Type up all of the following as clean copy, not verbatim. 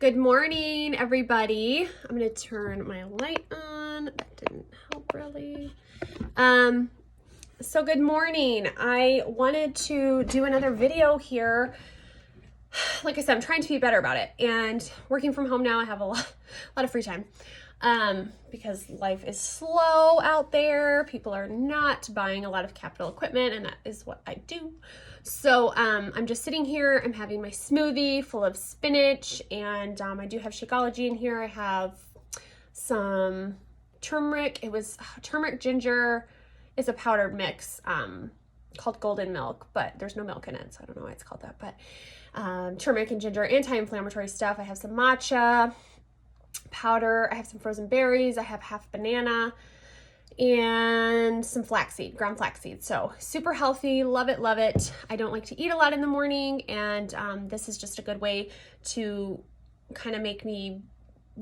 Good morning, everybody. I'm going to turn my light on. That didn't help really. So good morning. I wanted to do another video here. Like I said, I'm trying to be better about it. And working from home now, I have a lot of free time. Because life is slow out there. People are not buying a lot of capital equipment, and that is what I do. So I'm just sitting here. I'm having my smoothie full of spinach, and I do have Shakeology in here. I have some turmeric. It was turmeric ginger. It's a powdered mix called golden milk, but there's no milk in it, so I don't know why it's called that. But turmeric and ginger, anti-inflammatory stuff. I have some matcha powder. I have some frozen berries. I have half banana and some flaxseed, ground flaxseed. So super healthy. Love it, love it. I don't like to eat a lot in the morning, and this is just a good way to kind of make me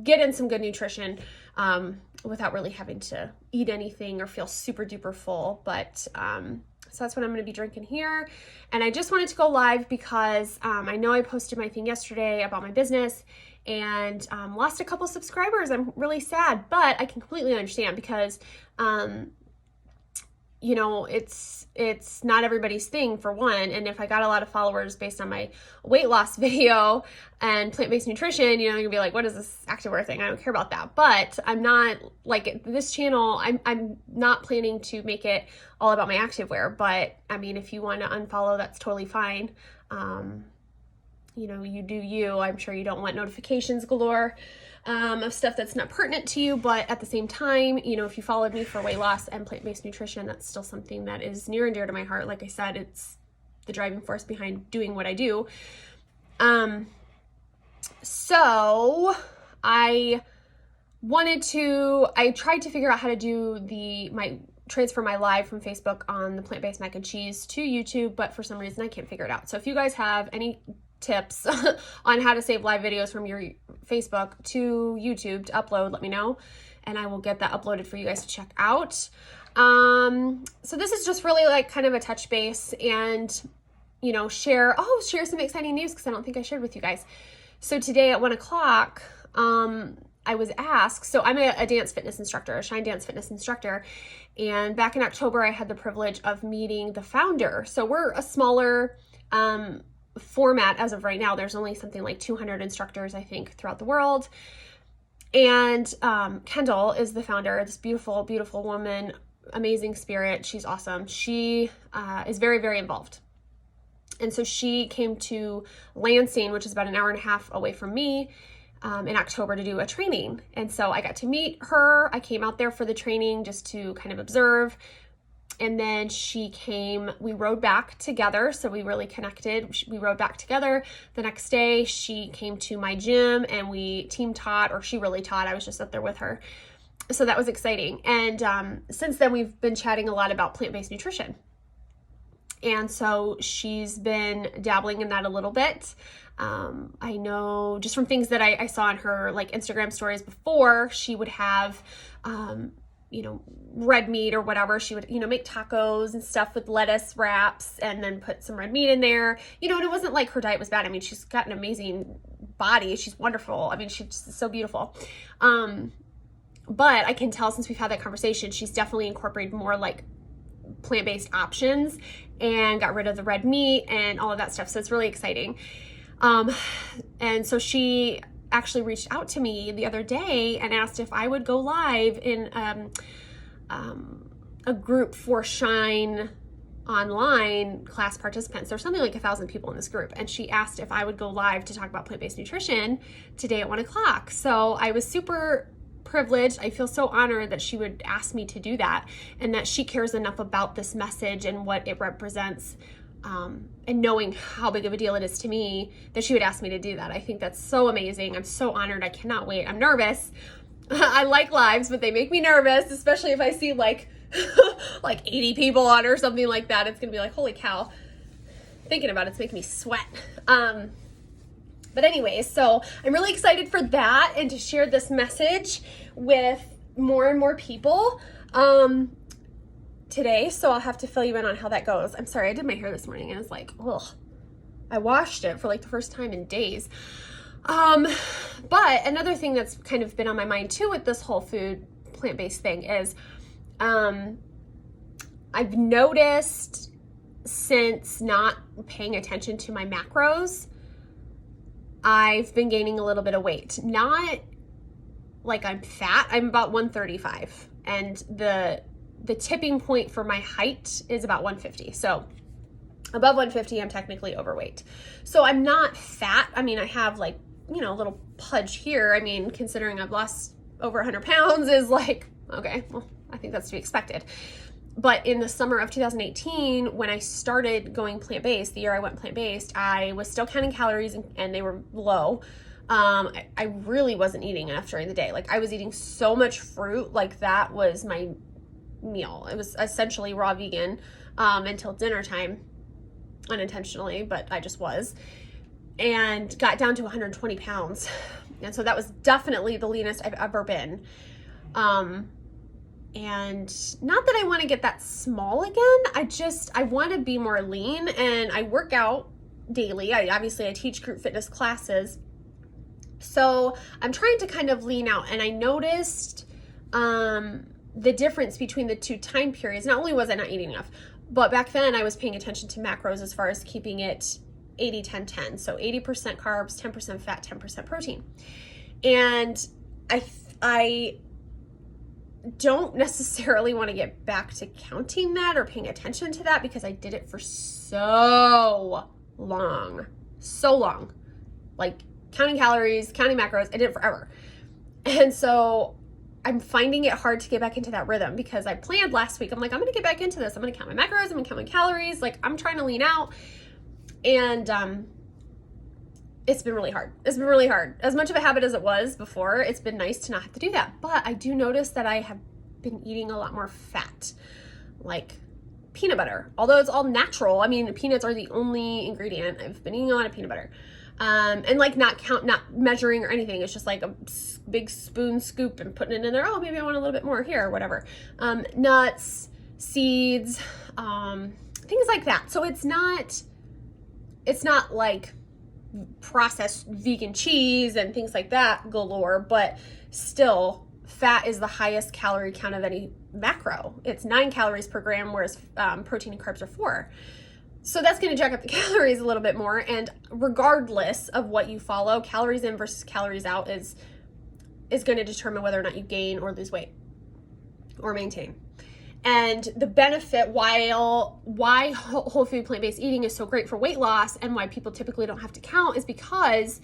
get in some good nutrition without really having to eat anything or feel super duper full. But so that's what I'm going to be drinking here. And I just wanted to go live because I know I posted my thing yesterday about my business and lost a couple subscribers. I'm really sad, but I can completely understand because, you know, it's not everybody's thing, for one. And if I got a lot of followers based on my weight loss video and plant-based nutrition, you know, you're gonna be like, what is this activewear thing? I don't care about that. But I'm not, like, this channel, I'm not planning to make it all about my activewear. But I mean, if you want to unfollow, that's totally fine. You know, you do you. I'm sure you don't want notifications galore of stuff that's not pertinent to you, but at the same time, you know, if you followed me for weight loss and plant-based nutrition, that's still something that is near and dear to my heart. Like I said, it's the driving force behind doing what I do. So I tried to figure out how to do transfer my live from Facebook on the plant-based mac and cheese to YouTube, but for some reason I can't figure it out. So if you guys have any tips on how to save live videos from your Facebook to YouTube to upload, let me know, and I will get that uploaded for you guys to check out. So this is just really like kind of a touch base and, you know, share some exciting news, because I don't think I shared with you guys. So today at 1 o'clock, I was asked, so I'm a dance fitness instructor, a Shine Dance fitness instructor, and back in October, I had the privilege of meeting the founder. So we're a smaller format as of right now. There's only something like 200 instructors, I think, throughout the world. And Kendall is the founder, this beautiful, beautiful woman, amazing spirit. She's awesome. She is very, very involved. And so she came to Lansing, which is about an hour and a half away from me, in October to do a training. And so I got to meet her. I came out there for the training just to kind of observe. And then she came, we rode back together. So we really connected. We rode back together. The next day she came to my gym and we team taught, or she really taught. I was just up there with her. So that was exciting. And since then we've been chatting a lot about plant-based nutrition. And so she's been dabbling in that a little bit. I know just from things that I saw on her like Instagram stories before, she would have, you know, red meat or whatever. She would, you know, make tacos and stuff with lettuce wraps and then put some red meat in there. You know, and it wasn't like her diet was bad. I mean, she's got an amazing body. She's wonderful. I mean, she's just so beautiful. But I can tell since we've had that conversation, she's definitely incorporated more like plant-based options and got rid of the red meat and all of that stuff. So it's really exciting. And so she actually reached out to me the other day and asked if I would go live in a group for Shine online class participants. There's something like 1,000 people in this group. And she asked if I would go live to talk about plant-based nutrition today at 1 o'clock. So I was super privileged. I feel so honored that she would ask me to do that, and that she cares enough about this message and what it represents, and knowing how big of a deal it is to me that she would ask me to do that. I think that's so amazing. I'm so honored. I cannot wait. I'm nervous. I like lives, but they make me nervous, especially if I see like 80 people on or something like that. It's gonna be like, holy cow. Thinking about it's making me sweat. But anyways, so I'm really excited for that and to share this message with more and more people today. So I'll have to fill you in on how that goes. I'm sorry, I did my hair this morning and I was like, ugh, I washed it for like the first time in days. But another thing that's kind of been on my mind too with this whole food plant-based thing is, I've noticed since not paying attention to my macros, I've been gaining a little bit of weight. Not like I'm fat, I'm about 135. And the tipping point for my height is about 150. So above 150, I'm technically overweight. So I'm not fat. I mean, I have like, you know, a little pudge here. I mean, considering I've lost over 100 pounds is like, okay, well, I think that's to be expected. But in the summer of 2018, when I started going plant-based, the year I went plant-based, I was still counting calories and they were low. I really wasn't eating enough during the day. Like I was eating so much fruit, like that was my meal. It was essentially raw vegan until dinner time, unintentionally, but I just was. And got down to 120 pounds. And so that was definitely the leanest I've ever been. And not that I want to get that small again. I want to be more lean, and I work out daily. I teach group fitness classes. So I'm trying to kind of lean out, and I noticed the difference between the two time periods. Not only was I not eating enough, but back then I was paying attention to macros as far as keeping it 80-10-10. So 80% carbs, 10% fat, 10% protein. And I don't necessarily want to get back to counting that or paying attention to that, because I did it for so long, like counting calories, counting macros. I did it forever. And so I'm finding it hard to get back into that rhythm, because I planned last week. I'm like, I'm going to get back into this. I'm going to count my macros. I'm going to count my calories. Like I'm trying to lean out, and it's been really hard. It's been really hard. As much of a habit as it was before, it's been nice to not have to do that. But I do notice that I have been eating a lot more fat, like peanut butter. Although it's all natural. I mean, peanuts are the only ingredient. I've been eating a lot of peanut butter. And like not measuring or anything. It's just like a big spoon scoop and putting it in there. Oh, maybe I want a little bit more here or whatever. Nuts, seeds, things like that. So it's not like processed vegan cheese and things like that galore, but still fat is the highest calorie count of any macro. It's 9 calories per gram, whereas protein and carbs are 4. So that's going to jack up the calories a little bit more. And regardless of what you follow, calories in versus calories out is going to determine whether or not you gain or lose weight or maintain. And the benefit, why whole food plant-based eating is so great for weight loss and why people typically don't have to count, is because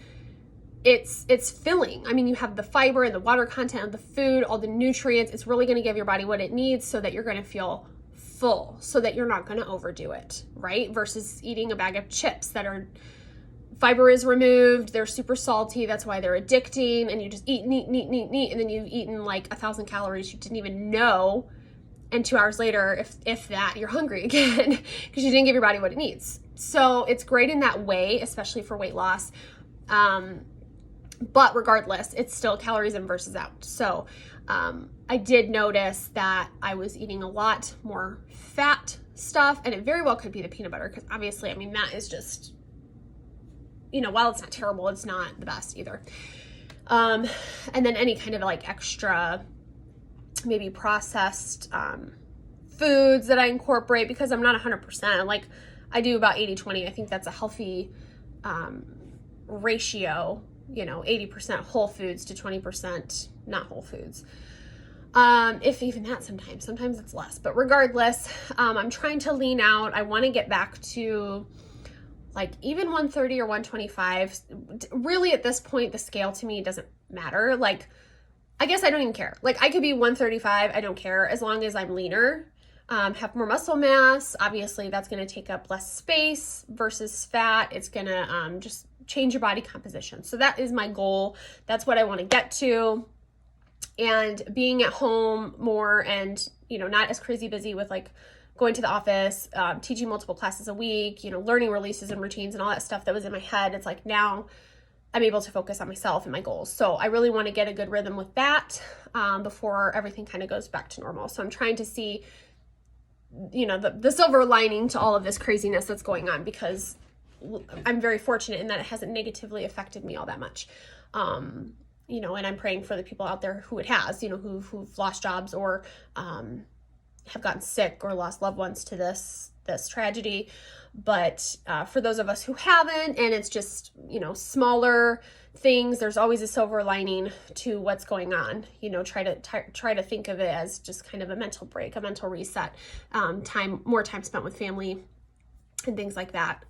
it's filling. I mean, you have the fiber and the water content of the food, all the nutrients. It's really going to give your body what it needs so that you're going to feel full, so that you're not going to overdo it, right? Versus eating a bag of chips that are, fiber is removed, they're super salty, that's why they're addicting, and you just eat, and then you've eaten like 1,000 calories you didn't even know. And 2 hours later, if that, you're hungry again because you didn't give your body what it needs. So it's great in that way, especially for weight loss. But regardless, it's still calories in versus out. So I did notice that I was eating a lot more fat stuff, and it very well could be the peanut butter, because obviously, I mean, that is just, you know, while it's not terrible, it's not the best either. And then any kind of like extra maybe processed foods that I incorporate, because I'm not 100%. Like I do about 80-20. I think that's a healthy ratio, you know, 80% whole foods to 20% not whole foods. If even that, sometimes it's less, but regardless, I'm trying to lean out. I want to get back to like even 130 or 125. Really at this point, the scale to me doesn't matter. Like, I guess I don't even care. Like I could be 135. I don't care, as long as I'm leaner, have more muscle mass. Obviously that's going to take up less space versus fat. It's going to just change your body composition. So that is my goal. That's what I want to get to. And being at home more, and, you know, not as crazy busy with like going to the office, teaching multiple classes a week, you know, learning releases and routines and all that stuff that was in my head. It's like now I'm able to focus on myself and my goals. So I really want to get a good rhythm with that before everything kind of goes back to normal. So I'm trying to see, you know, the silver lining to all of this craziness that's going on, because I'm very fortunate in that it hasn't negatively affected me all that much. You know, and I'm praying for the people out there who it has, you know, who've lost jobs or have gotten sick or lost loved ones to this tragedy. But for those of us who haven't, and it's just, you know, smaller things, there's always a silver lining to what's going on. You know, try to think of it as just kind of a mental break, a mental reset, more time spent with family and things like that,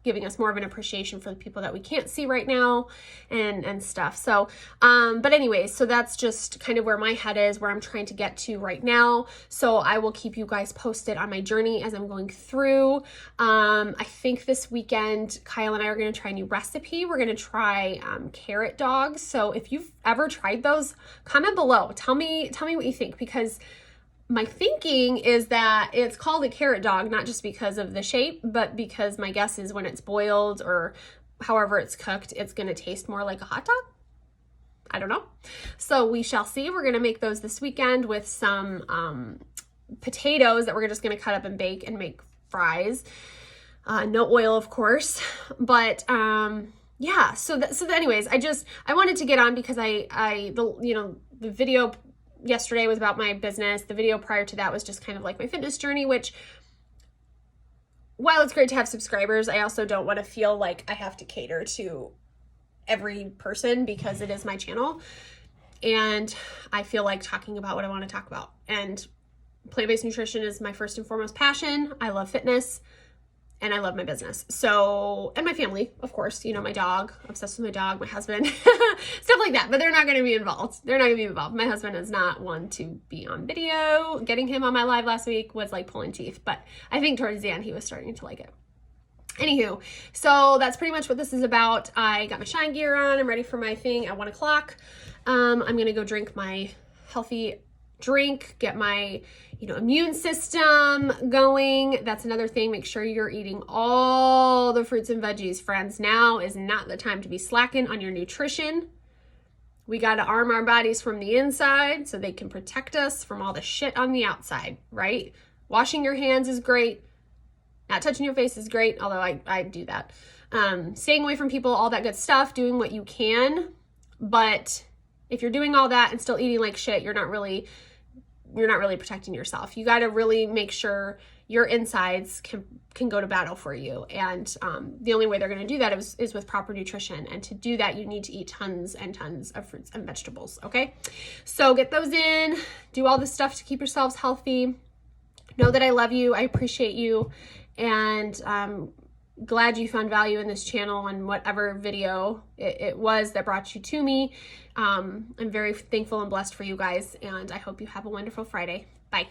giving us more of an appreciation for the people that we can't see right now and stuff. So, but anyways, so that's just kind of where my head is, where I'm trying to get to right now. So I will keep you guys posted on my journey as I'm going through. I think this weekend, Kyle and I are going to try a new recipe. We're going to try carrot dogs. So if you've ever tried those, comment below. Tell me what you think, because my thinking is that it's called a carrot dog, not just because of the shape, but because my guess is when it's boiled or however it's cooked, it's going to taste more like a hot dog. I don't know. So we shall see. We're going to make those this weekend with some potatoes that we're just going to cut up and bake and make fries. No oil, of course. But yeah, so anyways, I wanted to get on because the video yesterday was about my business. The video prior to that was just kind of like my fitness journey, which, while it's great to have subscribers, I also don't want to feel like I have to cater to every person because it is my channel. And I feel like talking about what I want to talk about. And plant-based nutrition is my first and foremost passion. I love fitness. And I love my business. So, and my family, of course, you know, my dog, obsessed with my dog, my husband, stuff like that. But they're not going to be involved. They're not going to be involved. My husband is not one to be on video. Getting him on my live last week was like pulling teeth. But I think towards the end, he was starting to like it. Anywho, so that's pretty much what this is about. I got my shine gear on. I'm ready for my thing at 1 o'clock. I'm going to go drink my healthy drink, get my, immune system going. That's another thing. Make sure you're eating all the fruits and veggies, friends. Now is not the time to be slacking on your nutrition. We got to arm our bodies from the inside so they can protect us from all the shit on the outside, right? Washing your hands is great. Not touching your face is great, although I do that. Staying away from people, all that good stuff, doing what you can. But if you're doing all that and still eating like shit, you're not really protecting yourself. You got to really make sure your insides can go to battle for you. And the only way they're going to do that is with proper nutrition. And to do that, you need to eat tons and tons of fruits and vegetables. Okay. So get those in, do all this stuff to keep yourselves healthy. Know that I love you. I appreciate you. And glad you found value in this channel and whatever video it was that brought you to me. I'm very thankful and blessed for you guys, and I hope you have a wonderful Friday. Bye.